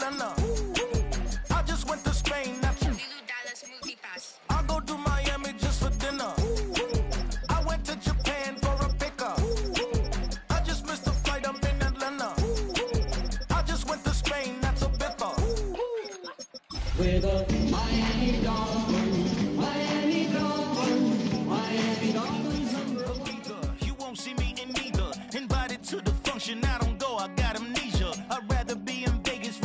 Atlanta. I just went to Spain. I go to Miami just for dinner. I went to Japan for a pickup. I just missed the flight, I'm in Atlanta. I just went to Spain, that's a bipper. With a Miami Dolphins, Miami Dolphins, Miami Dolphins. You won't see me in neither. Invited to the function, I don't go, I got amnesia. I'd rather be in Vegas.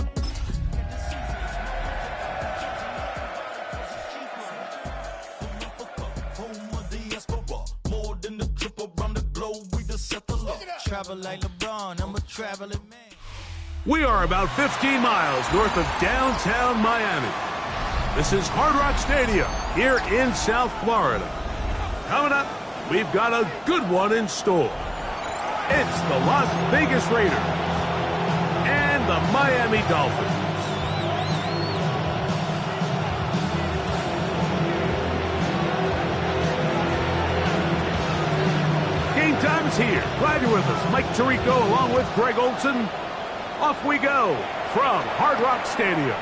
More than the trip around the globe, we just settle up. Travel like LeBron, I'm a traveling man. We are about 15 miles north of downtown Miami. This is Hard Rock Stadium here in South Florida. Coming up, we've got a good one in store. It's the Las Vegas Raiders and the Miami Dolphins. Game time is here. Glad you're with us. Mike Tirico along with Greg Olson. Off we go from Hard Rock Stadium.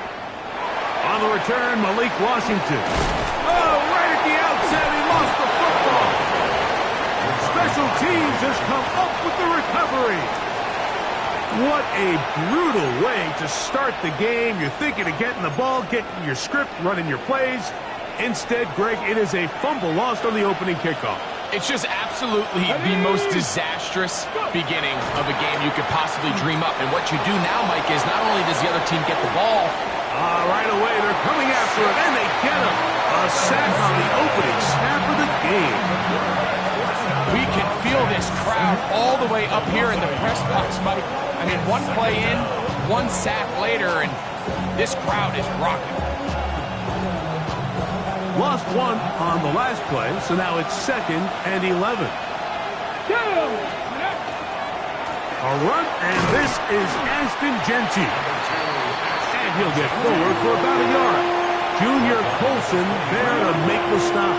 On the return, Malik Washington. Oh, right at the outset, he lost the football. Special teams has come up with the recovery. What a brutal way to start the game. You're thinking of getting the ball, getting your script, running your plays. Instead, Greg, it is a fumble lost on the opening kickoff. It's just absolutely the most disastrous beginning of a game you could possibly dream up. And what you do now, Mike, is not only does the other team get the ball. Right away, they're coming after him, and they get him. A sack on the opening snap of the game. We can feel this crowd all the way up here in the press box, Mike. I mean, one play in, one sack later, and this crowd is rocking. Lost one on the last play, so now it's 2nd and 11. A run, and this is Ashton Jeanty. And he'll get forward for about a yard. Junior Colson there to make the stop.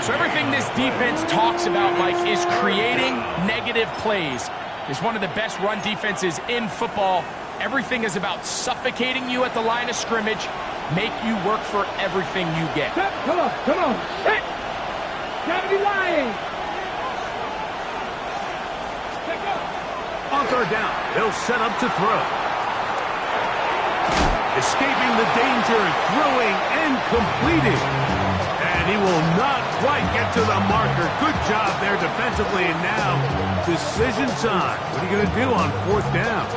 So everything this defense talks about, Mike, is creating negative plays. It's one of the best run defenses in football. Everything is about suffocating you at the line of scrimmage, make you work for everything you get. Come on. Hey! Gotta be lying! On third down, they'll set up to throw. Escaping the danger, throwing and completing. And he will not quite get to the marker. Good job there defensively, and now decision time. What are you going to do on 4th down?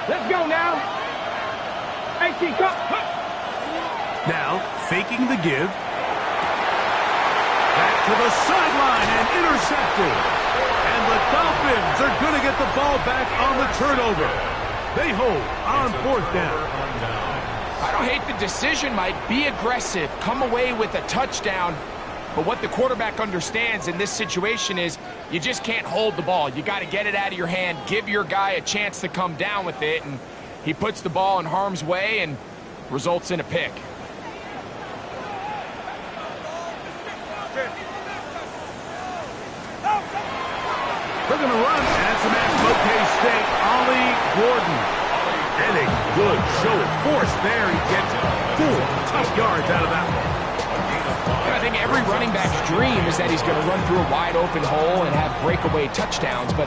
Let's go now. 18, come. Now, faking the give. Back to the sideline and intercepted. And the Dolphins are going to get the ball back on the turnover. They hold on 4th down. I don't hate the decision, Mike. Be aggressive. Come away with a touchdown. But what the quarterback understands in this situation is you just can't hold the ball. You got to get it out of your hand, give your guy a chance to come down with it, and he puts the ball in harm's way and results in a pick. They're going to run, and it's a match from OK State, Ollie Gordon. And a good show of force there. He gets 4 tough yards out of that one. I think every running back's dream is that he's going to run through a wide open hole and have breakaway touchdowns, but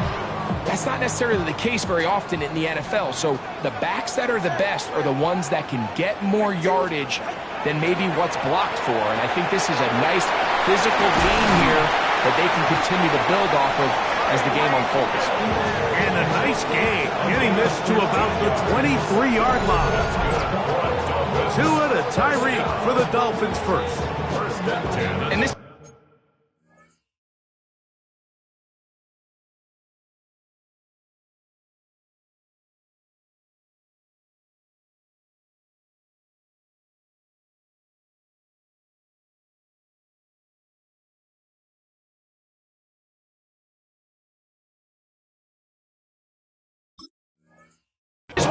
that's not necessarily the case very often in the NFL. So the backs that are the best are the ones that can get more yardage than maybe what's blocked for. And I think this is a nice physical game here that they can continue to build off of as the game unfolds. And a nice game, getting this to about the 23-yard line. Tua to Tyreek for the Dolphins first. And this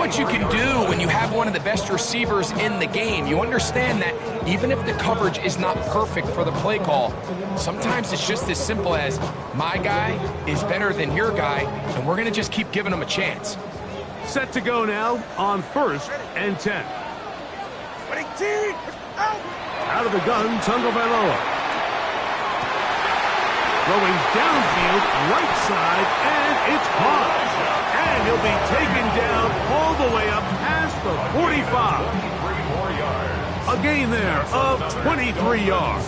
what you can do when you have one of the best receivers in the game. You understand that even if the coverage is not perfect for the play call, sometimes it's just as simple as my guy is better than your guy, and we're going to just keep giving him a chance. Set to go now on 1st and 10. Out of the gun, Tagovailoa. Going downfield, right side, and it's caught. And he'll be taken down all the way up past the 45. A gain there of 23 yards.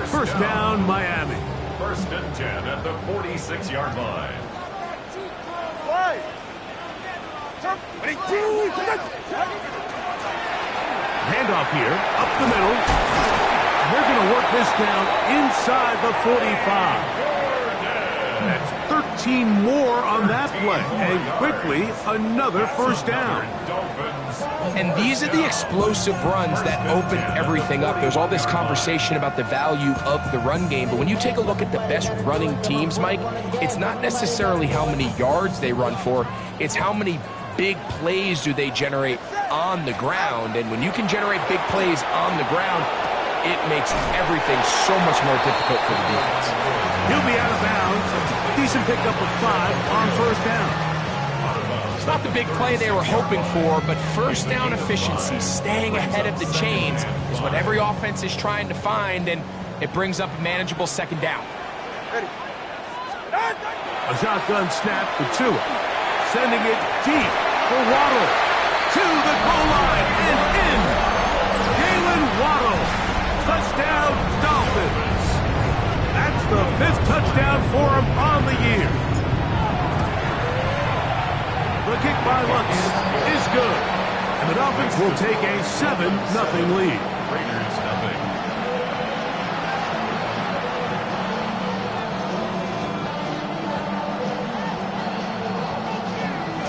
First down, Miami. 1st and 10 at the 46-yard line. Handoff here, up the middle. They're going to work this down inside the 45. That's 13 more on that play. And quickly, another first down. And these are the explosive runs that open everything up. There's all this conversation about the value of the run game, but when you take a look at the best running teams, Mike, it's not necessarily how many yards they run for, it's how many big plays do they generate on the ground. And when you can generate big plays on the ground, it makes everything so much more difficult for the defense. He'll be out of bounds. Decent pickup of 5 on first down. It's not the big play they were hoping for, but first down efficiency, staying ahead of the chains, is what every offense is trying to find, and it brings up a manageable second down. A shotgun snap for Tua. Sending it deep for Waddle. To the goal line and in. Jalen Waddle. Touchdown, Dolphins. That's the 5th touchdown for him on the year. The kick by Lutz is good. And the Dolphins will take a 7-0 lead. Raiders nothing.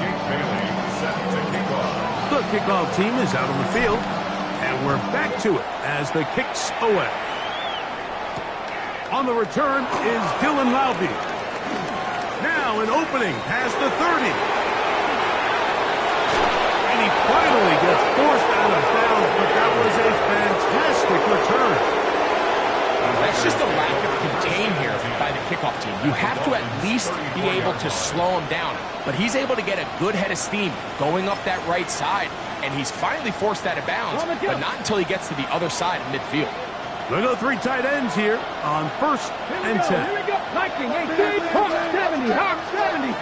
Jake Bailey set to kick off. The kickoff team is out on the field. And we're back to it as the kick's away. On the return is Dylan Laube. Now an opening past the 30. And he finally gets forced out of bounds, but that was a fantastic return. That's just a lack of contain here by the kickoff team. You have to at least be able to slow him down. But he's able to get a good head of steam going up that right side. And he's finally forced out of bounds, but not until he gets to the other side of midfield. We'll go 3 tight ends here on 1st and 10. Here we go. Viking 18, Hawk 70, Hawk 70.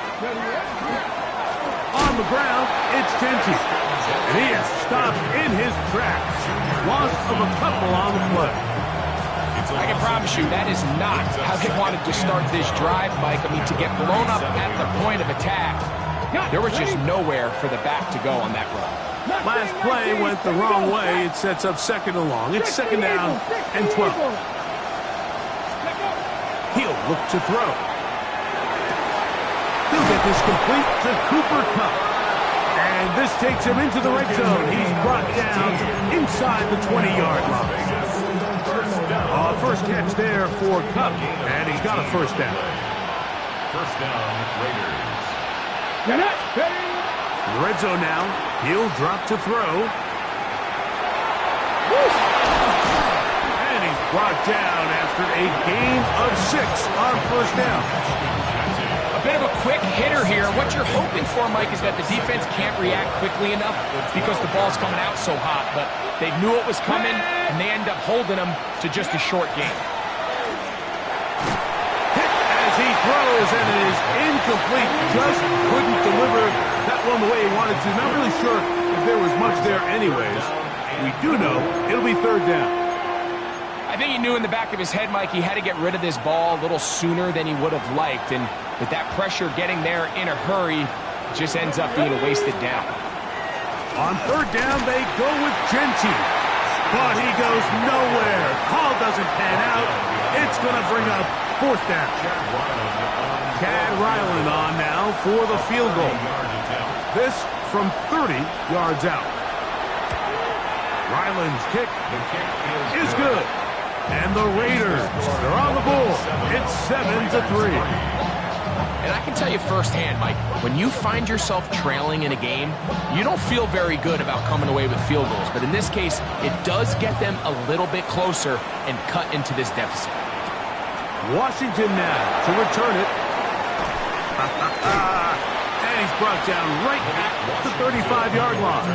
On the ground, it's Genty. And he is stopped in his tracks. Loss of a couple on the play. I can promise you that is not how they wanted to start this drive, Mike. I mean, to get blown up at the point of attack, there was just nowhere for the back to go on that run. Last play went the wrong way. It sets up 2nd and long. It's 2nd down and 12. He'll look to throw. He'll get this complete to Cooper Kupp. And this takes him into the red zone. He's brought down inside the 20-yard line. First catch there for Kupp, and he's got a first down. First down, Raiders. Red zone now. He'll drop to throw. And he's brought down after a gain of 6 on first down. A bit of a quick hitter here. What you're hoping for, Mike, is that the defense can't react quickly enough because the ball's coming out so hot. But they knew it was coming, and they end up holding them to just a short game. As he throws, and it is incomplete. Just couldn't deliver that one the way he wanted to. Not really sure if there was much there anyways. We do know it'll be 3rd down. I think he knew in the back of his head, Mike, he had to get rid of this ball a little sooner than he would have liked. And with that pressure getting there in a hurry, it just ends up being a wasted down. On 3rd down, they go with Genty. But he goes nowhere. Call doesn't pan out. It's going to bring up 4th down. Chad Ryland on now for the field goal. This from 30 yards out. Ryland's kick is good. And the Raiders are on the board. It's 7-3. And I can tell you firsthand, Mike, when you find yourself trailing in a game, you don't feel very good about coming away with field goals. But in this case, it does get them a little bit closer and cut into this deficit. Washington now to return it. And he's brought down right at the 35-yard line.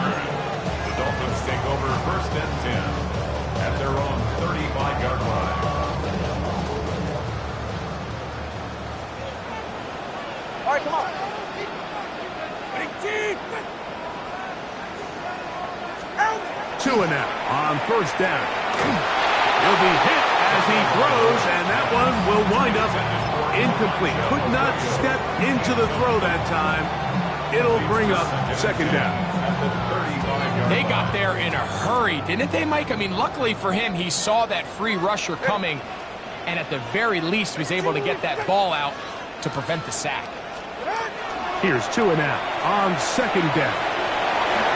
The Dolphins take over 1st and 10 at their own 35-yard line. All right, come on. Tua now on 1st down. He'll be hit as he throws, and that one will wind up incomplete. Could not step into the throw that time. It'll bring up 2nd down. They got there in a hurry, didn't they, Mike? I mean, luckily for him, he saw that free rusher coming, and at the very least was able to get that ball out to prevent the sack. Here's Tua now on 2nd down.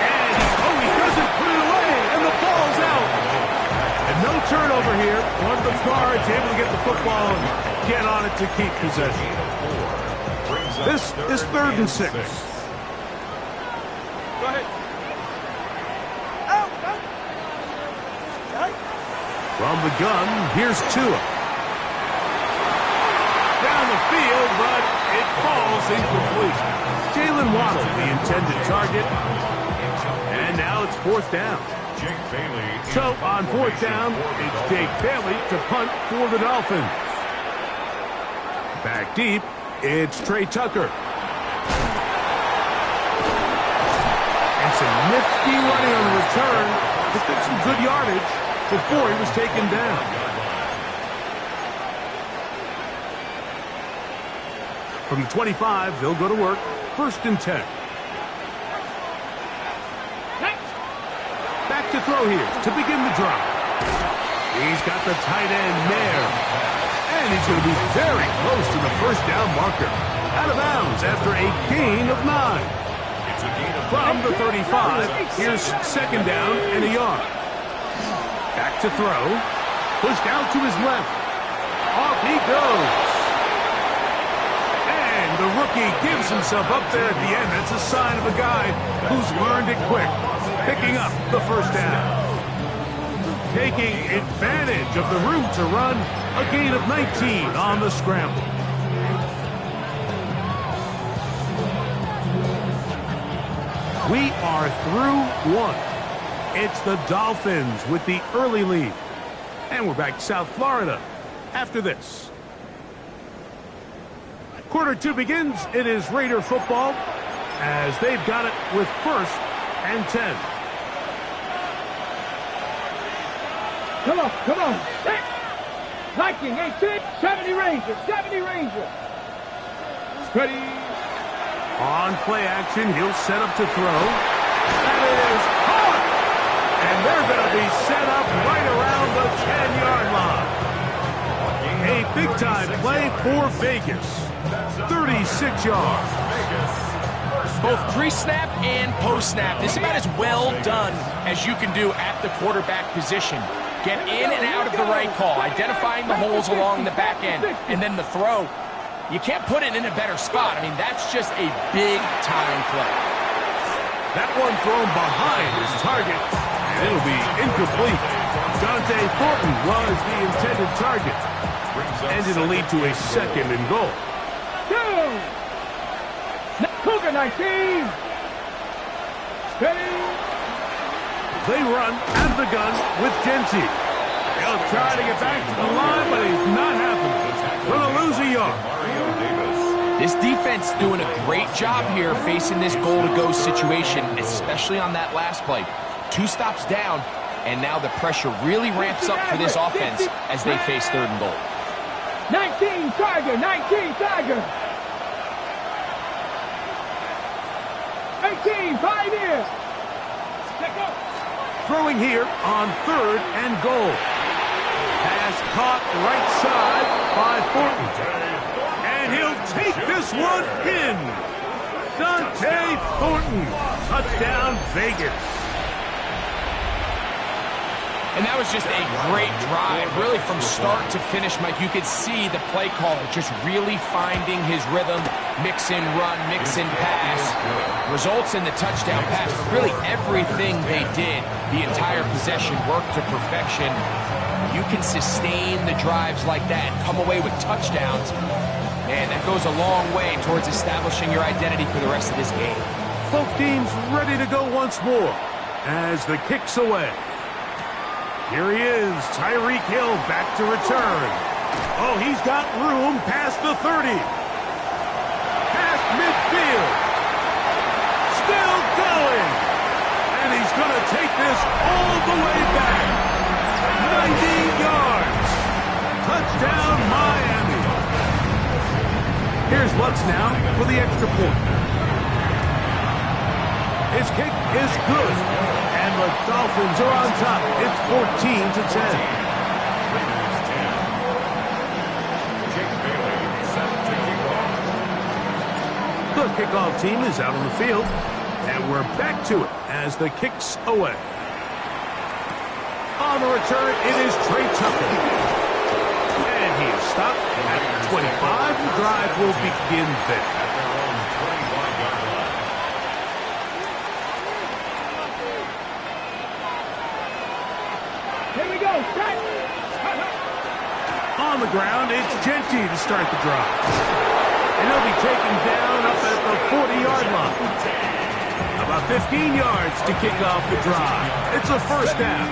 And he doesn't put it away, and the ball's out. And no turnover here. One of the guards able to get the football and get on it to keep possession. This is 3rd and 6. Go ahead. From the gun, here's Tua. Down the field, but it falls incomplete. Jalen Waddle, the intended target. And now it's 4th down. So on 4th down, it's Jake Bailey to punt for the Dolphins. Back deep, it's Trey Tucker. And some nifty running on the return. Picked up some good yardage before he was taken down. From the 25, they'll go to work. 1st and 10. Back to throw here to begin the drive. He's got the tight end there. And he's going to be very close to the 1st down marker. Out of bounds after a gain of 9. From the 35, here's 2nd down and a yard. Back to throw. Pushed out to his left. Off he goes. And the rookie gives himself up there at the end. That's a sign of a guy who's learned it quick. Picking up the 1st down. Taking advantage of the room to run. A gain of 19 on the scramble. We are through 1. It's the Dolphins with the early lead. And we're back to South Florida after this. Quarter 2 begins. It is Raider football as they've got it with 1st and 10. Come on, come on. Viking, 18, 70 Rangers, 70 Rangers. Ready. On play action, he'll set up to throw. That is caught! And they're going to be set up right around the 10-yard line. A big-time play for Vegas. 36 yards. Both pre-snap and post-snap. This is about as well done as you can do at the quarterback position. Get in and out of the right call, identifying the holes along the back end, and then the throw. You can't put it in a better spot. I mean, that's just a big-time play. That one thrown behind his target, and it'll be incomplete. Dante Thornton was the intended target, and it'll lead to a 2nd and goal. Cougar 19. Steady. They run out of the gun with Genty. He'll try to get back to the line, but he's not happening. Going to lose a yard. This defense doing a great job here facing this goal-to-go situation, especially on that last play. 2 stops down, and now the pressure really ramps up for this offense as they face 3rd and goal. 19 Tiger, 19 Tiger. 18 Pioneer. Throwing here on 3rd and goal. Pass caught right side by Thornton. And he'll take this one in. Dante Thornton. Touchdown Vegas. And that was just a great drive, really from start to finish, Mike. You could see the play caller just really finding his rhythm, mix and run, mix and pass. Results in the touchdown pass, but really everything they did, the entire possession worked to perfection. You can sustain the drives like that, come away with touchdowns, and that goes a long way towards establishing your identity for the rest of this game. Both teams ready to go once more as the kick's away. Here he is, Tyreek Hill back to return. Oh, he's got room past the 30. Past midfield. Still going. And he's going to take this all the way back. 90 yards. Touchdown, Miami. Here's Lutz now for the extra point. His kick is good. And the Dolphins are on top. It's 14-10. The kickoff team is out on the field. And we're back to it as the kick's away. On the return, it is Trey Tucker. And he is stopped at 25. The drive will begin there. On the ground, it's Genty to start the drive. And he'll be taken down up at the 40-yard line. About 15 yards to kick off the drive. It's a first down.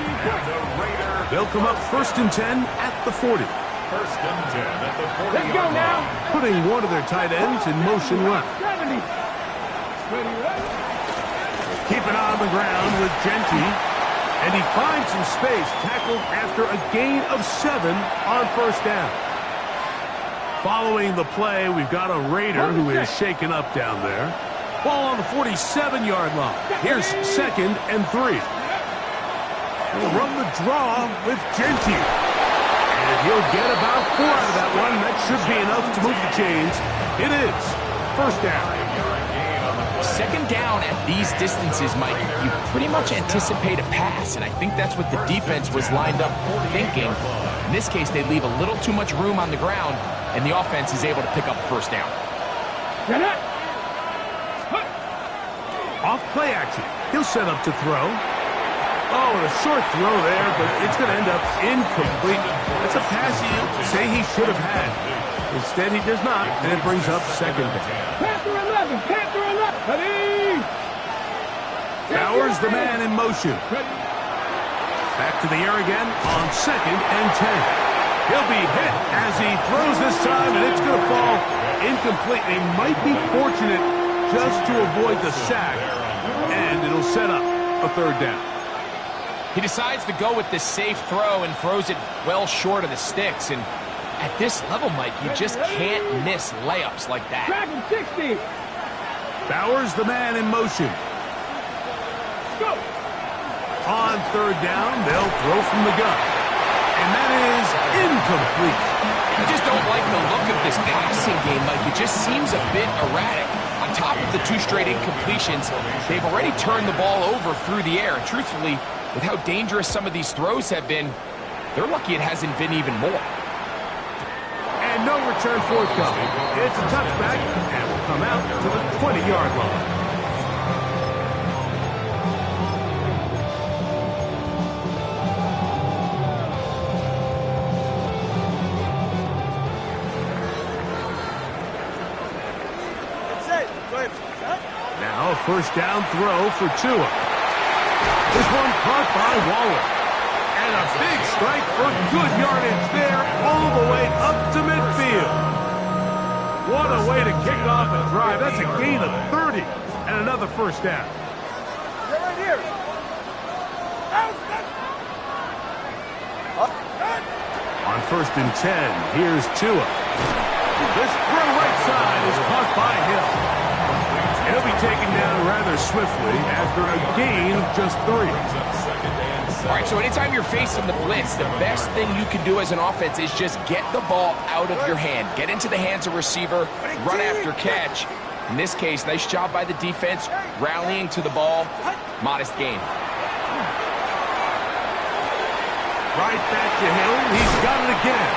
They'll come up 1st and 10 at the 40. 1st and 10 at the 40. Let's go now. Putting one of their tight ends in motion left. 70. Keep it on the ground with Genty. And he finds some space, tackled after a gain of 7 on 1st down. Following the play, we've got a Raider who is shaken up down there. Ball on the 47-yard line. Here's 2nd and 3. He'll run the draw with Genty. And he'll get about 4 out of that one. That should be enough to move the chains. It is 1st down. 2nd down at these distances, Mike, you pretty much anticipate a pass, and I think that's what the defense was lined up thinking. In this case, they leave a little too much room on the ground, and the offense is able to pick up a 1st down. Off play action. He'll set up to throw. Oh, and a short throw there, but it's going to end up incomplete. That's a pass you say he should have had. Instead, he does not, and it brings up 2nd down. Panther 11. Panther 11. Ready. Bowers the man in motion. Back to the air again on 2nd and 10. He'll be hit as he throws this time, and it's going to fall incomplete. They might be fortunate just to avoid the sack, and it'll set up a 3rd down. He decides to go with this safe throw and throws it well short of the sticks, and at this level, Mike, you just can't miss layups like that. Dragon 60. Bowers the man in motion. Go. On 3rd down, they'll throw from the gun. And that is incomplete. I just don't like the look of this passing game, Mike. It just seems a bit erratic. On top of the 2 straight incompletions, they've already turned the ball over through the air. And truthfully, with how dangerous some of these throws have been, they're lucky it hasn't been even more. And no return forthcoming. It's a touchback, and will come out to the 20-yard line. Now a 1st down throw for Tua. This one caught by Waller. And a big strike for good yardage there all the way up to midfield. What a way to kick off a drive. That's a gain of 30 and another 1st down. They're right here. On 1st and 10, here's Tua. This throw right side is caught by Hill. He'll be taken down rather swiftly after a gain of just 3. All right, so anytime you're facing the blitz, the best thing you can do as an offense is just get the ball out of your hand. Get into the hands of receiver, run after catch. In this case, nice job by the defense, rallying to the ball. Modest gain. Right back to Hill. He's got it again.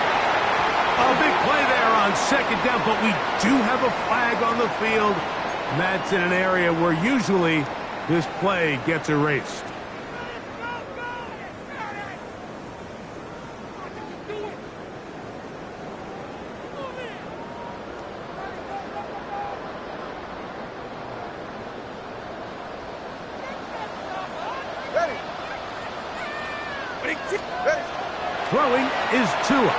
A big play there on second down, but we do have a flag on the field. And that's in an area where usually this play gets erased. Throwing is Tua.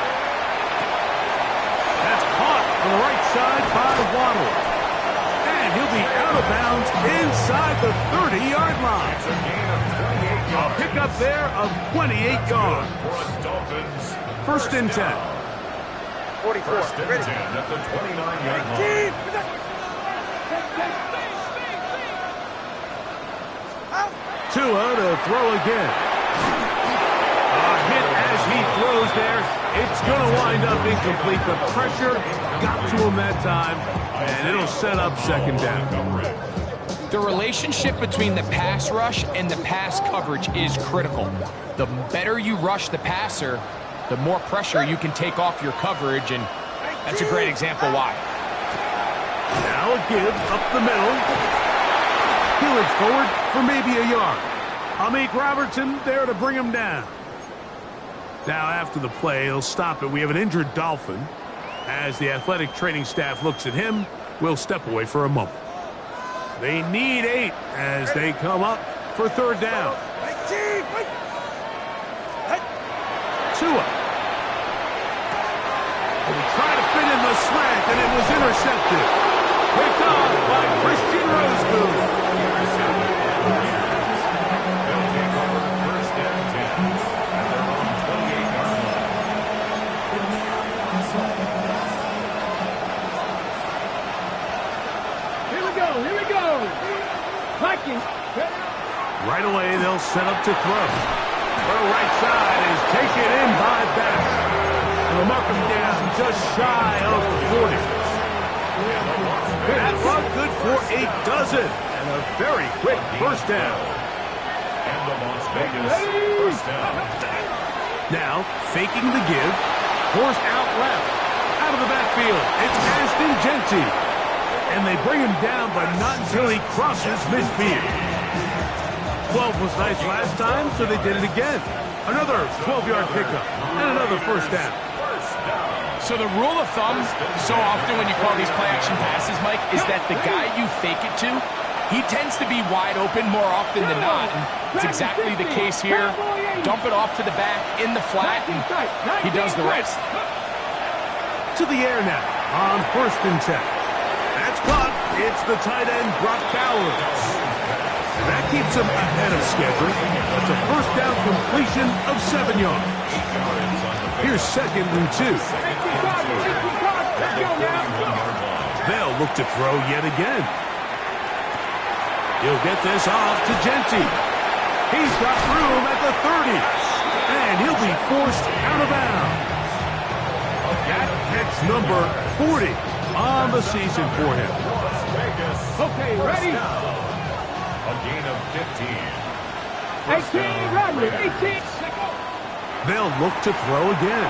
That's caught on the right side by Waddle. And he'll be out of bounds inside the 30-yard line. It's a gain of 28 yards. A pickup there of 28 yards. For the Dolphins. First and 10. 44. First and 10 at the 29-yard line. Tua to throw again. A hit as he throws there. It's going to wind up incomplete. The pressure got to him that time, and it'll set up second down. The relationship between the pass rush and the pass coverage is critical. The better you rush the passer, the more pressure you can take off your coverage, and that's a great example why. Now a give up the middle. He'll edge forward for maybe a yard. Amik Robertson there to bring him down. Now after the play, he'll stop it. We have an injured Dolphin. As the athletic training staff looks at him, we'll step away for a moment. They need 8 as they come up for third down. Tua. And he tried to fit in the slant, and it was intercepted. Picked off by Christian Rosewood. They'll take over first and 10 at their own 28-yard line. Here we go. Vikings. Right away, they'll set up to throw. Throw right side is taken in by Bass. And they'll mark him down just shy of the 40. That run good for a dozen. And a very quick first down. And the Las Vegas first down. Now, faking the give. Forced out left. Out of the backfield. It's Ashton Jeanty. And they bring him down, but not until he crosses midfield. 12 was nice last time, so they did it again. Another 12-yard pickup and another first down. So the rule of thumb, so often when you call these play-action passes, Mike, is that the guy you fake it to, he tends to be wide open more often than not. And it's exactly the case here. Dump it off to the back in the flat, and he does the rest. To the air now on first and 10. That's caught. It's the tight end, Brock Bowers. And that keeps him ahead of schedule. That's a first down completion of 7 yards. Here's second and 2. They'll look to throw yet again. He'll get this off to Jeanty. He's got room at the 30. And he'll be forced out of bounds. That catch number 40 on the season for him. Okay, ready? A gain of 15. 18, Rodney, 18. They'll look to throw again.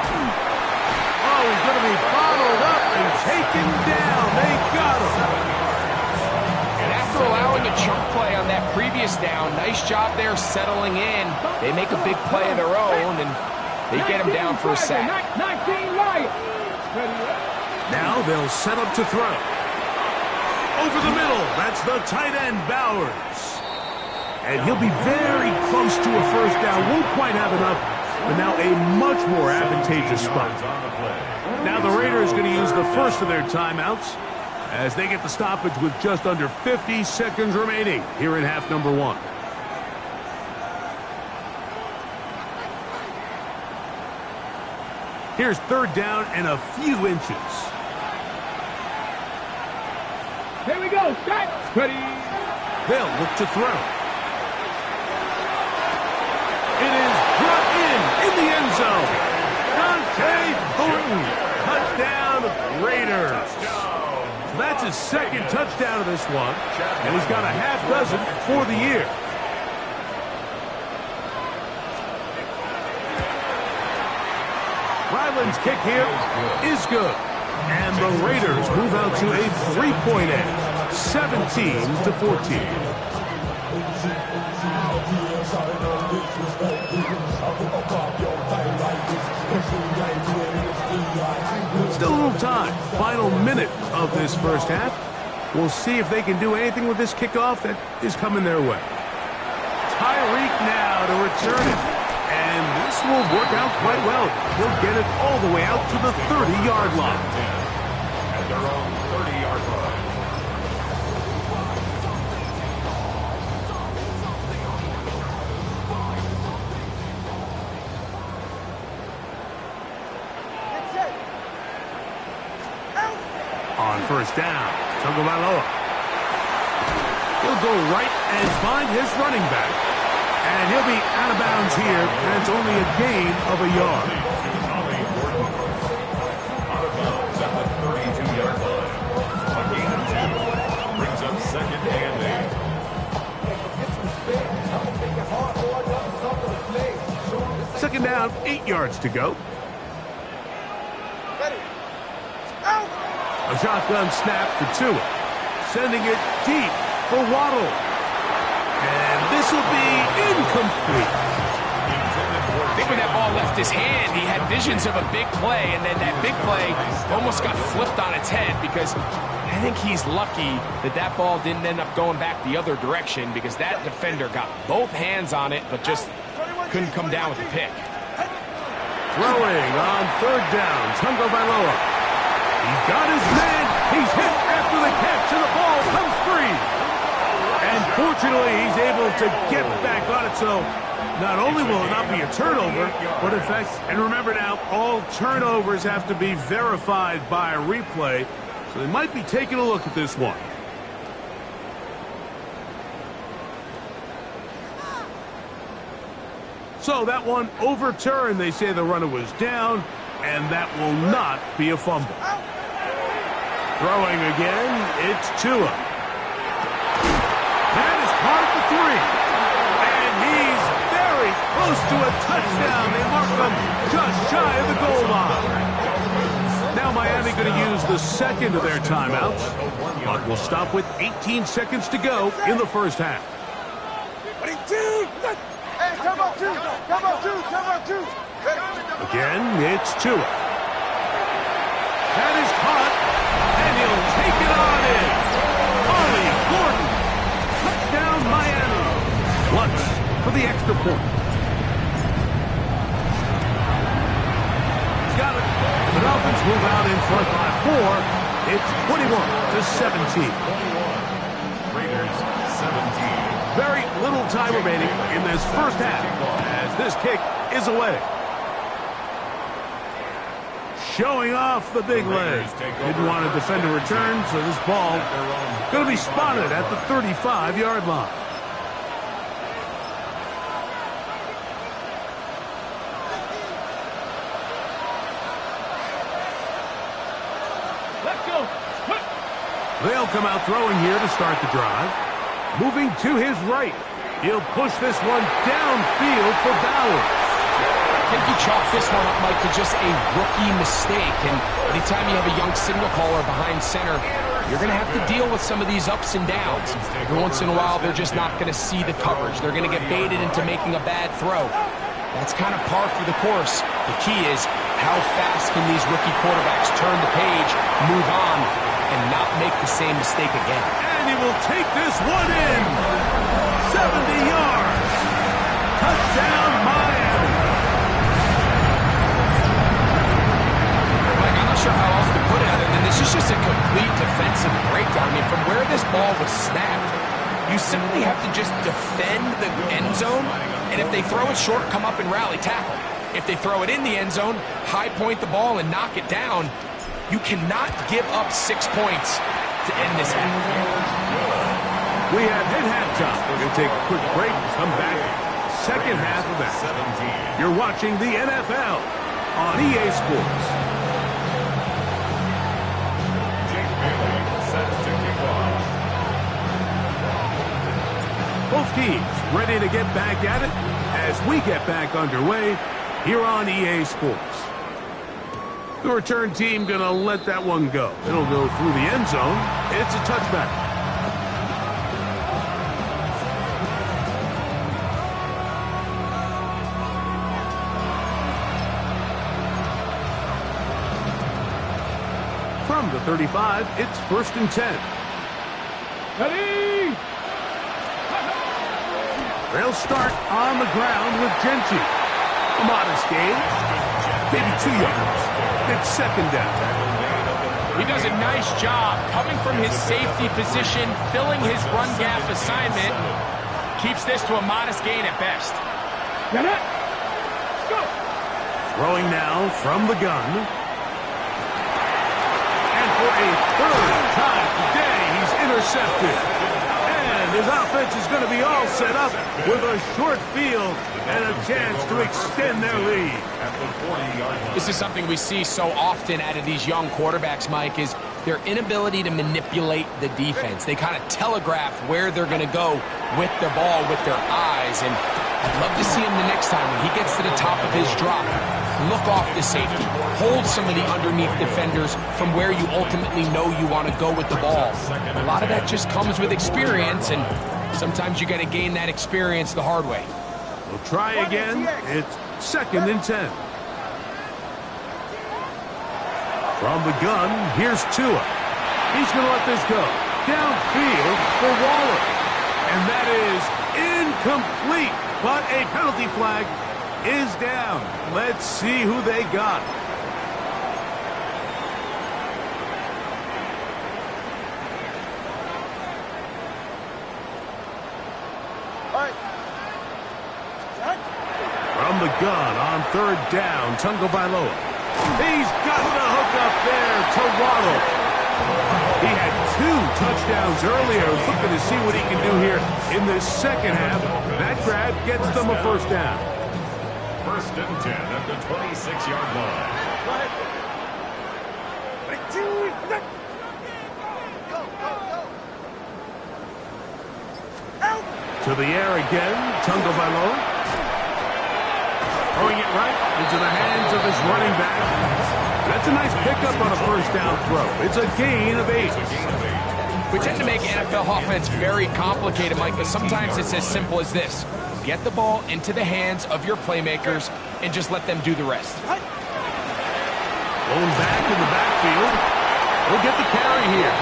Oh, he's going to be bottled up and taken down. They got him. And after allowing a chunk play on that previous down, nice job there settling in. They make a big play of their own, and they get him down for a sack. 19 Lions. Now they'll set up to throw. Over the middle, that's the tight end, Bowers. And he'll be very close to a first down. Won't quite have enough, but now a much more advantageous spot. Now the Raiders going to use the first of their timeouts as they get the stoppage with just under 50 seconds remaining here in half number 1. Here's third down and a few inches. Here we go. Set. Ready. They'll look to throw. It is brought in the end zone. Dante Thornton. Touchdown, Raiders. So that's his second touchdown of this one. And he's got a half dozen for the year. Ryland's kick here is good. And the Raiders move out to a 3-point edge, 17-14. Still a little time. Final minute of this first half. We'll see if they can do anything with this kickoff that is coming their way. Tyreek now to return it. And this will work out quite well. He'll get it all the way out to the 30-yard line. At their own 30-yard line. On first down, Tagovailoa. He'll go right and find his running back. And he'll be out of bounds here, and it's only a gain of a yard. Out of bounds at the 32-yard line. A gain of 2. Brings up second and 8. Second down, 8 yards to go. A shotgun snap for Tua. Sending it deep for Waddle. And this will be incomplete. I think when that ball left his hand, he had visions of a big play, and then that big play almost got flipped on its head because I think he's lucky that that ball didn't end up going back the other direction because that defender got both hands on it but just couldn't come down with the pick. Throwing on third down, Tagovailoa. He's got his man. He's hit after the catch, and the ball comes free. And fortunately, he's able to get back on it. So not only will it not be a turnover, but in fact, and remember now, all turnovers have to be verified by a replay. So they might be taking a look at this one. So that one overturned. They say the runner was down, and that will not be a fumble. Throwing again, it's Tua. That is caught at the 3. And he's very close to a touchdown. They mark him just shy of the goal line. Now Miami going to use the second of their timeouts. But we'll stop with 18 seconds to go in the first half. Again, it's Tua. That is caught. And he'll take it on in. Ollie Gordon. Touchdown, Miami. Lutz for the extra point. He's got it. The Dolphins move out in front by 4. It's 21-17. Raiders 17. Very little time remaining in this first half as this kick is away. Showing off the big leg. Didn't want to defend a return, so this ball going to be spotted at the 35-yard line. Let's go. They'll come out throwing here to start the drive. Moving to his right. He'll push this one downfield for Bowers. I think you chalk this one up, Mike, to just a rookie mistake. And anytime you have a young signal caller behind center, you're going to have to deal with some of these ups and downs. Every once in a while, they're just not going to see the coverage. They're going to get baited into making a bad throw. That's kind of par for the course. The key is how fast can these rookie quarterbacks turn the page, move on, and not make the same mistake again. And he will take this one in. 70 yards. Touchdown, Miami. I'm not sure how else to put it other than this is just a complete defensive breakdown. I mean, from where this ball was snapped, you simply have to just defend the end zone, and if they throw it short, come up and rally tackle. If they throw it in the end zone, high point the ball and knock it down. You cannot give up 6 points to end this half. We have hit halftime. We're going to take a quick break and come back. Second half of that. 17. You're watching the NFL on EA Sports. Jake Bailey set to kick off. Both teams ready to get back at it as we get back underway here on EA Sports. The return team going to let that one go. It'll go through the end zone. It's a touchback. From the 35, it's 1st and 10. Ready? They'll start on the ground with Genty. A modest gain. Maybe 2 yards. It's 2nd down. He does a nice job coming from his safety position, filling his run gap assignment. Keeps this to a modest gain at best. Get it? Let's go. Throwing now from the gun. And for a 3rd time today, he's intercepted. And his offense is going to be all set up with a short field and a chance to extend their lead. This is something we see so often out of these young quarterbacks, Mike, is their inability to manipulate the defense. They kind of telegraph where they're going to go with the ball, with their eyes. And I'd love to see him the next time when he gets to the top of his drop. Look off the safety. Hold some of the underneath defenders from where you ultimately know you want to go with the ball. A lot of that just comes with experience, and sometimes you got to gain that experience the hard way. We'll try again. It's 2nd and 10. From the gun, here's Tua. He's going to let this go. Downfield for Waller. And that is incomplete. But a penalty flag is down. Let's see who they got. From the gun on 3rd down, Tungo Bailoa. He's got the hook up there to Waddle. He had 2 touchdowns earlier. Looking to see what he can do here in the second half. That grab gets them a 1st down. 1st and 10 at the 26-yard line. To the air again, Tungo Bailoa. Throwing it right into the hands of his running back. That's a nice pickup on a 1st down throw. It's a gain of 8. We tend to make NFL offense very complicated, Mike, but sometimes it's as simple as this. Get the ball into the hands of your playmakers and just let them do the rest. Going back in the backfield. He'll get the carry here.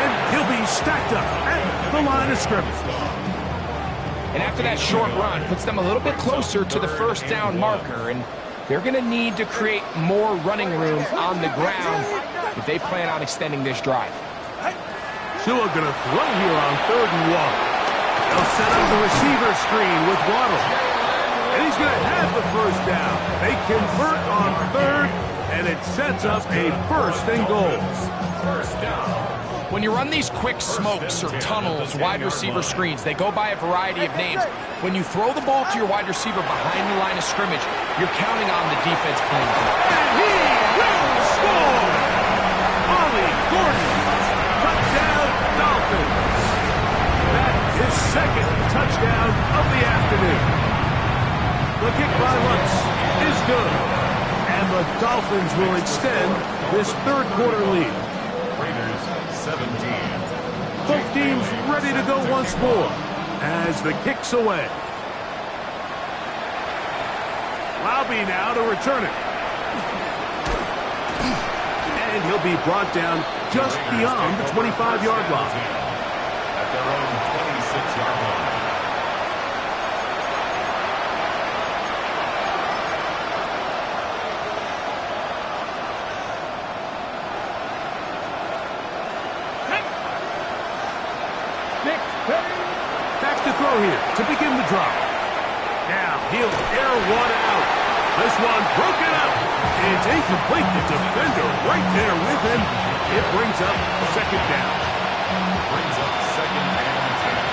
And he'll be stacked up at the line of scrimmage. And after that short run, puts them a little bit closer to the 1st down marker, and they're going to need to create more running room on the ground if they plan on extending this drive. Tua going to throw here on 3rd and 1. They'll set up the receiver screen with Waddle. And he's going to have the 1st down. They convert on 3rd, and it sets up a 1st and goal. 1st down. When you run these quick smokes or tunnels, wide receiver screens, they go by a variety of names. When you throw the ball to your wide receiver behind the line of scrimmage, you're counting on the defense playing good. And he will score! Ollie Gordon, touchdown Dolphins. That is 2nd touchdown of the afternoon. The kick by Lutz is good. And the Dolphins will extend this 3rd quarter lead. Raiders 17. Both teams ready to go once more as the kick's away. Laube now to return it. And he'll be brought down just beyond the 25-yard line. At their own 26-yard line. Back to throw here to begin the drop. Now he'll air one out. This one broken up. It's incomplete. The defender right there with him. It brings up 2nd down. Brings up 2nd and 10.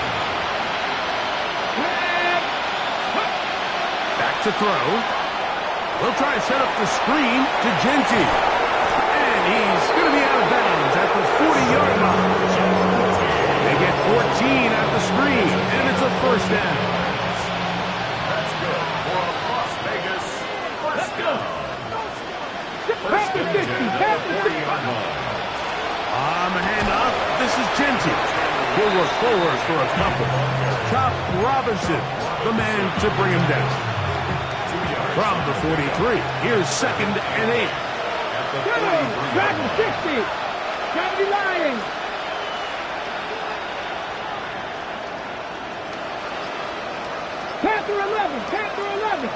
Back to throw. They'll try to set up the screen to Genty. And he's going to be out of bounds at the 40-yard line. They get 14 at the screen, and it's a 1st down. That's good for Las Vegas. 1st down. 1st and this is Genty. He'll look forward for a couple. Chop Robinson, the man to bring him down. From the 43, here's 2nd and 8. Dragon 60. Gravity line. Panther 11. Panther 11.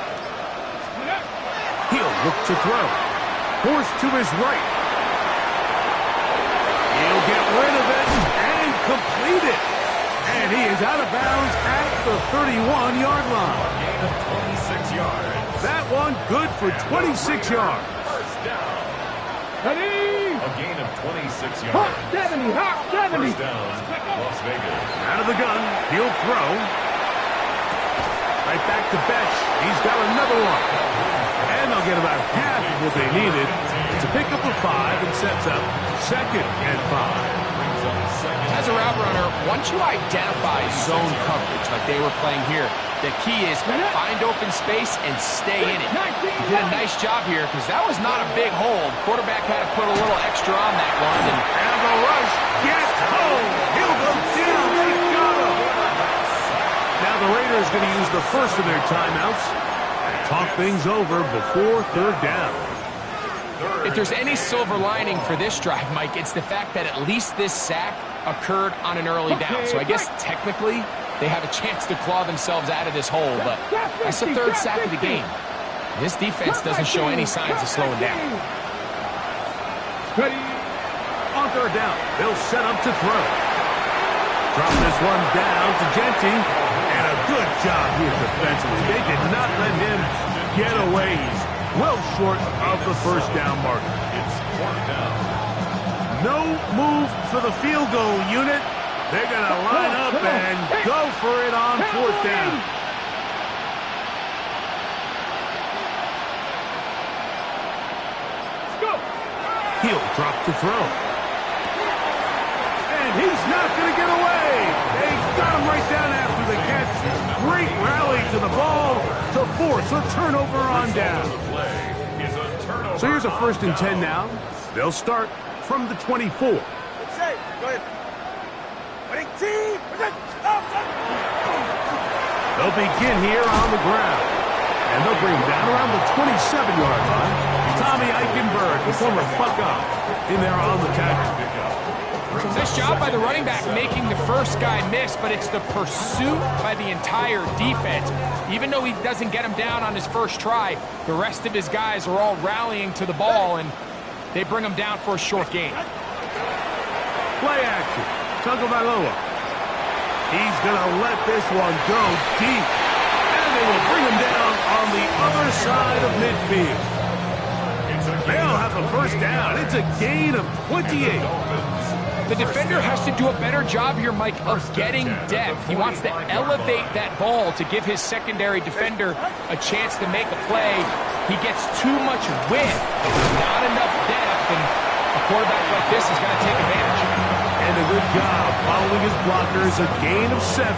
He'll look to throw. Forced to his right. He'll get rid of it and complete it. And he is out of bounds at the 31-yard line. Gain of 26 yards. That one good for 26 yards. First down. Ready. A gain of 26 Hawk yards. 70. Hawk 70. First down, Las Vegas. Out of the gun, he'll throw. Right back to Betch. He's got another one. And they'll get about half of what they needed to pick up a 5 and sets up 2nd and 5. As a route runner, once you identify zone coverage like they were playing here, the key is find open space and stay in it. He did a nice job here because that was not a big hold. Quarterback had to put a little extra on that one. And the rush gets home. He'll go down. They got him. Now the Raiders going to use the first of their timeouts and talk things over before 3rd down. If there's any silver lining for this drive, Mike, it's the fact that at least this sack occurred on an early down. So I guess technically they have a chance to claw themselves out of this hole, but that's the 3rd sack of the game. This defense doesn't show any signs of slowing down. Ready. On 3rd down, they'll set up to throw. Drop this one down to Genty, and a good job here defensively. They did not let him get away. He's well short of the first down marker. It's 4th down. No move for the field goal unit. They're going to line up and go for it on 4th down. Let's go. He'll drop to throw. And he's not going to get away. They got him right down after the catch. Great rally to the ball to force a turnover on down. So here's a 1st and 10 now. They'll start from the 24. Go ahead. They'll begin here on the ground. And they'll bring him down around the 27-yard line. Tommy Eichenberg, the former Buckeye, in there on the tackle. Nice job by the running back making the first guy miss, but it's the pursuit by the entire defense. Even though he doesn't get him down on his first try, the rest of his guys are all rallying to the ball, and they bring him down for a short gain. Play action. Tagovailoa. He's going to let this one go deep. And they will bring him down on the other side of midfield. They'll have a first down. It's a gain of 28. The defender has to do a better job here, Mike, of getting depth. He wants to elevate that ball to give his secondary defender a chance to make a play. He gets too much width, not enough depth, and a quarterback like this is going to take advantage. And a good job following his blockers, a gain of 7.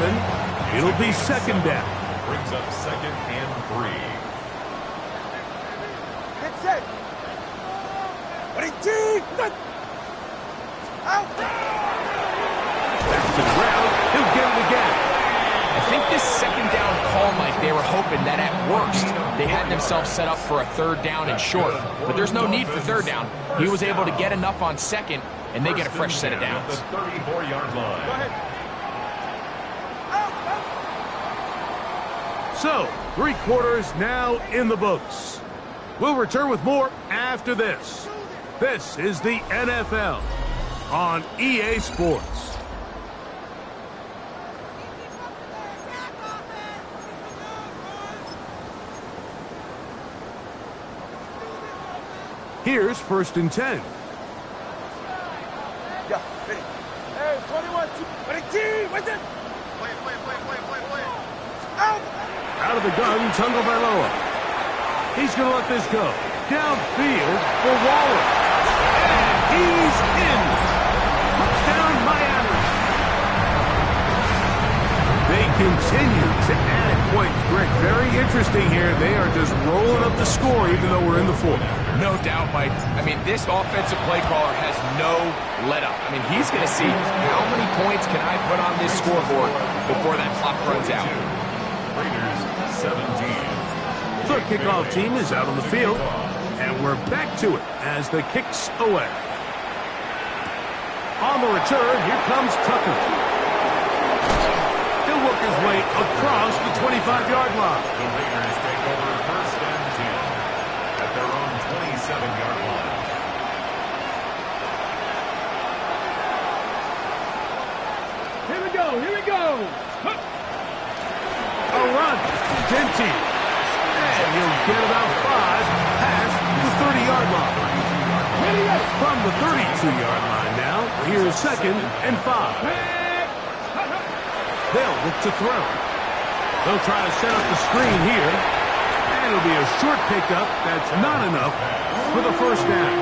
It'll be 2nd down. Brings up 2nd and 3. Get set. Ready, team. Out. Back to the ground. He'll get it again. I think this 2nd down call, Mike, they were hoping that at worst they had themselves set up for a 3rd down and short. But there's no need for 3rd down. He was able to get enough on 2nd, and they get a fresh set of downs. The 34-yard line. Go ahead. So, 3 quarters now in the books. We'll return with more after this. This is the NFL on EA Sports. Here's 1st and 10. Yeah, ready. Hey, 21, 2. Ready, team. Wait there. Play. Out. Out of the gun, Tagovailoa. He's going to let this go. Downfield for Waller. And he's in. Touchdown, Miami. They continue to add point, Greg. Very interesting here. They are just rolling up the score even though we're in the fourth. No doubt, Mike. I mean, this offensive play caller has no let-up. I mean, he's going to see how many points can I put on this scoreboard before that clock runs out. Raiders 17. The kickoff team is out on the field, and we're back to it as the kick's away. On the return, here comes Tucker. He'll work his way across the 25-yard line. The Raiders take over first and 10 at their own 27-yard line. Here we go, here we go. A run. Denty. And he'll get about 5 past the 30-yard line. From the 32-yard line now, here's second and 5. They'll look to throw. They'll try to set up the screen here. And it'll be a short pickup. That's not enough for the first down.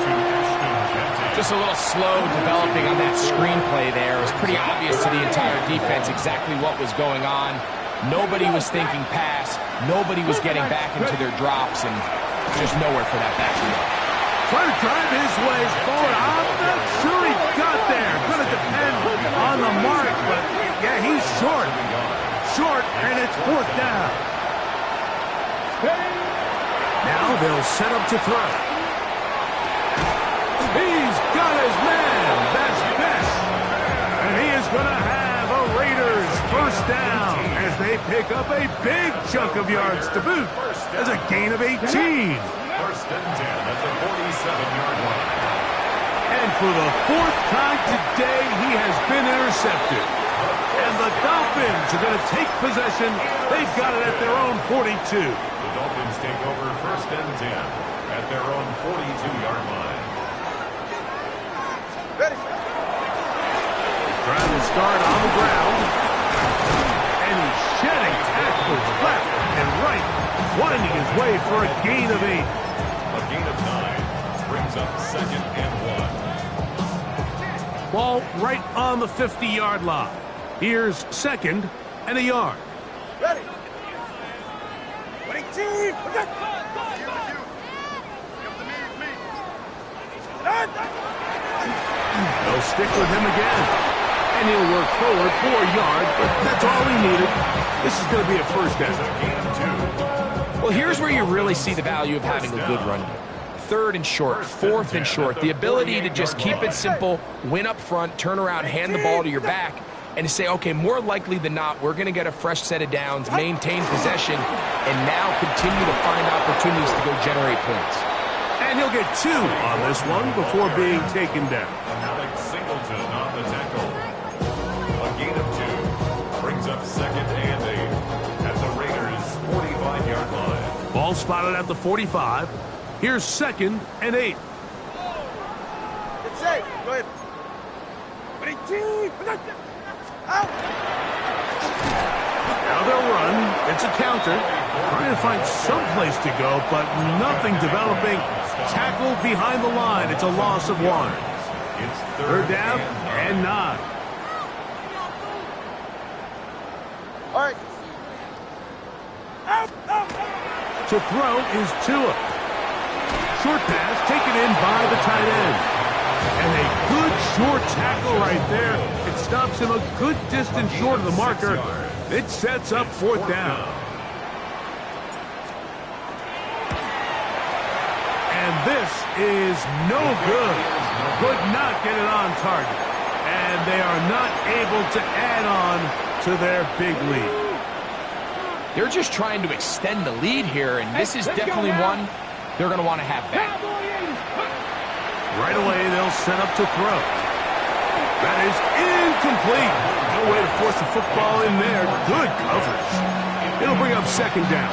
Just a little slow developing on that screenplay there. It was pretty obvious to the entire defense exactly what was going on. Nobody was thinking pass. Nobody was getting back into their drops, and just nowhere for that backfield. Trying to drive his way forward. I'm not sure he got there. Going to depend on the mark, but yeah, he's short. Short, and it's fourth down. Now they'll set up to throw. He's got his man. That's best. And he is going to have a Raiders first down as they pick up a big chunk of yards to boot as a gain of 18. First and 10 at the 47-yard line. And for the fourth time today, he has been intercepted. And the Dolphins are going to take possession. They've got it at their own 42. The Dolphins take over first and 10 at their own 42-yard line. Ready. Trying to start on the ground. And he's shedding tackles left and right, winding his way for a gain of 8. A gain of 9 brings up second and 1. Ball right on the 50-yard line. Here's second and a yard. Ready. 22. They'll stick with him again. And he'll work forward for a yard, but that's all he needed. This is going to be a first down. Well, here's where you really see the value of having a good run game. Third and short, fourth and short. The ability to just keep it simple, win up front, turn around, hand the ball to your back, and to say, okay, more likely than not, we're going to get a fresh set of downs, maintain possession, and now continue to find opportunities to go generate points. And he'll get 2 on this one before being taken down. Alex Singleton on the tackle. A gain of 2 brings up second and 8 at the Raiders' 45-yard line. Ball spotted at the 45. Here's second and 8. It's safe. Go ahead. 22. Out. Now they'll run. It's a counter. Trying to find some place to go, but nothing developing. Tackle behind the line. It's a loss of 1. It's Third down and 9. All right. Out. To throw is Tua. Short pass taken in by the tight end. And a good short tackle right there. It stops him a good distance short of the marker. It sets up fourth down. And this is no good. Could not get it on target. And they are not able to add on to their big lead. They're just trying to extend the lead here, and this is definitely one they're going to want to have back. Right away, they'll set up to throw. That is incomplete. No way to force the football in there. Good coverage. It'll bring up second down.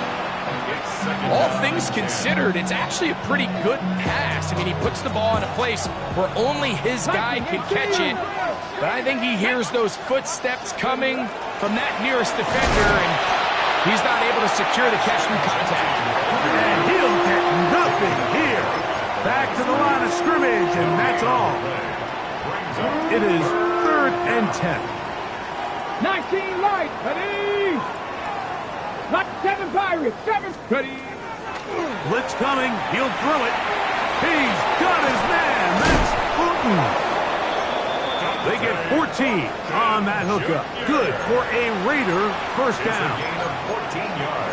All things considered, it's actually a pretty good pass. I mean, he puts the ball in a place where only his guy can catch it. But I think he hears those footsteps coming from that nearest defender, and he's not able to secure the catch through contact. And he'll get nothing here. Back to the line of scrimmage, and that's all. It is third and 10. 19 light. Ready. Not 7 Pirates. 7. Ready. Blitz coming. He'll throw it. He's got his man. That's Booten. They get 14 on that hookup. Good for a Raider first down.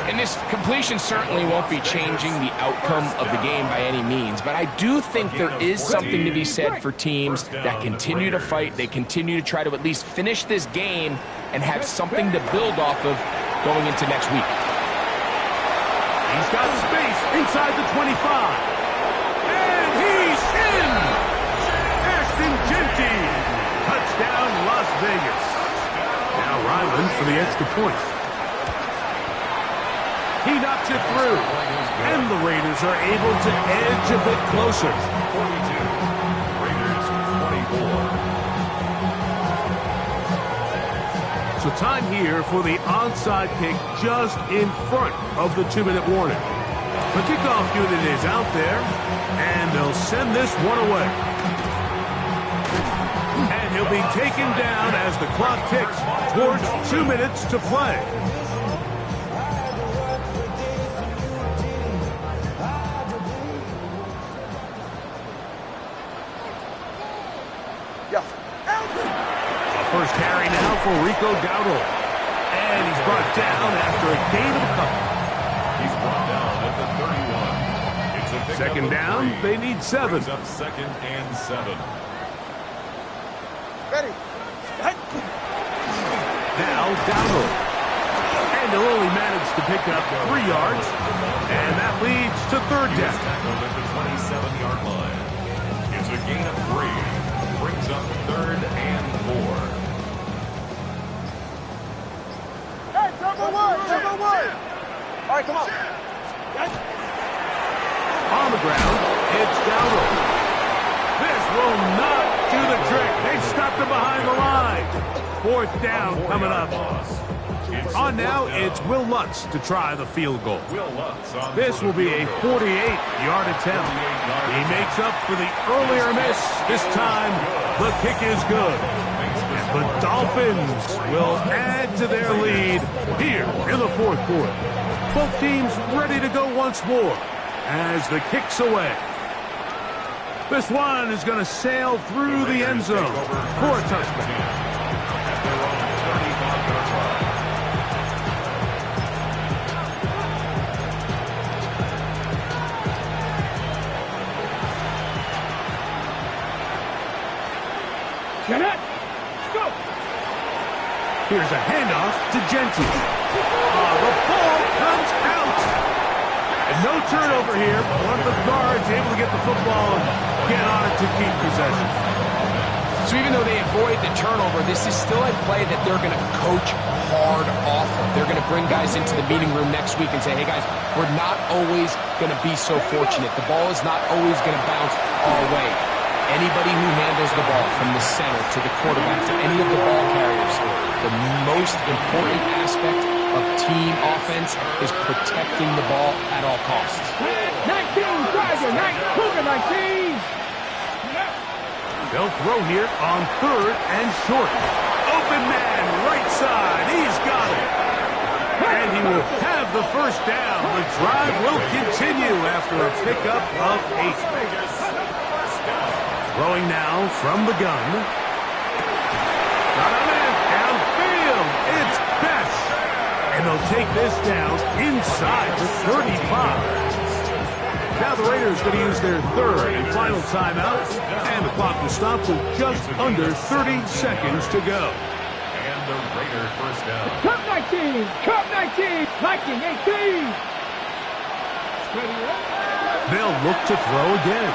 And this completion certainly won't be changing the outcome of the game by any means, but I do think there is something to be said for teams that continue to fight. They continue to try to at least finish this game and have something to build off of going into next week. He's got space inside the 25. And he's in! Ashton Jeanty. Touchdown, Las Vegas. Now Ryland for the extra point. He knocks it through. And the Raiders are able to edge a bit closer. 42. Raiders 24. So time here for the onside kick just in front of the 2-minute warning. The kickoff unit is out there, and they'll send this one away. And he'll be taken down as the clock ticks towards 2 minutes to play. First carry now for Rico Dowdle. And he's brought down after a gain of a couple. He's brought down at the 31. It's a Second down, they need 7. Brings up 2nd and 7. Ready. Now Dowdle. And he'll only manage to pick up 3 yards. And that leads to 3rd He's down. tackled at the 27-yard line. It's a gain of 3. Brings up 3rd and 4. Hey, number one. All right, come on. On the ground, it's Dowdle. This will not do the trick. They've stopped him behind the line. 4th down coming up. On now, it's Will Lutz to try the field goal. This will be a 48-yard attempt. He makes up for the earlier miss. This time, the kick is good. And the Dolphins will add to their lead here in the 4th quarter. Both teams ready to go once more as the kick's away. This one is going to sail through the end zone for a touchback. Jeanette, go! Here's a handoff to Jeanty. The ball comes out. And no turnover here. One of the guards able to get the football and get on it to keep possession. So even though they avoid the turnover, this is still a play that they're going to coach hard off of. They're going to bring guys into the meeting room next week and say, hey guys, we're not always going to be so fortunate. The ball is not always going to bounce our way. Anybody who handles the ball from the center to the quarterback to any of the ball carriers, the most important aspect of team offense is protecting the ball at all costs. 19, Tiger, 19. They'll throw here on 3rd and short. Open man, right side. He's got it. And he will have the first down. The drive will continue after a pickup of 8. Throwing now from the gun. Got a man downfield. It's Best. And they'll take this down inside the 35. Now the Raiders going to use their 3rd and final timeout. And the clock will stop with just under 30 seconds to go. And the Raider first down. Cup 19, Cup 19, Viking 18. They'll look to throw again.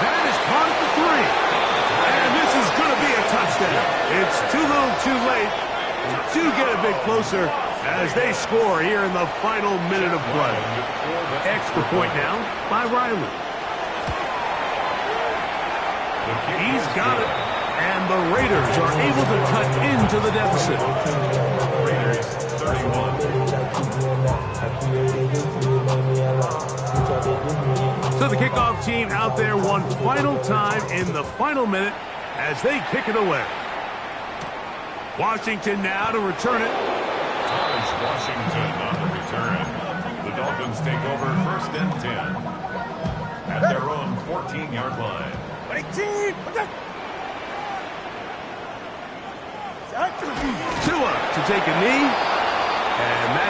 That is caught at the 3. And this is going to be a touchdown. It's too little too late to get a bit closer as they score here in the final minute of play. Extra point now by Riley. He's got it. And the Raiders are able to cut into the deficit. Raiders 31. So the kickoff team out there one final time in the final minute as they kick it away. Washington now to return it. Dolphins take over 1st and 10 at their own 14-yard line. Tua to take a knee, and that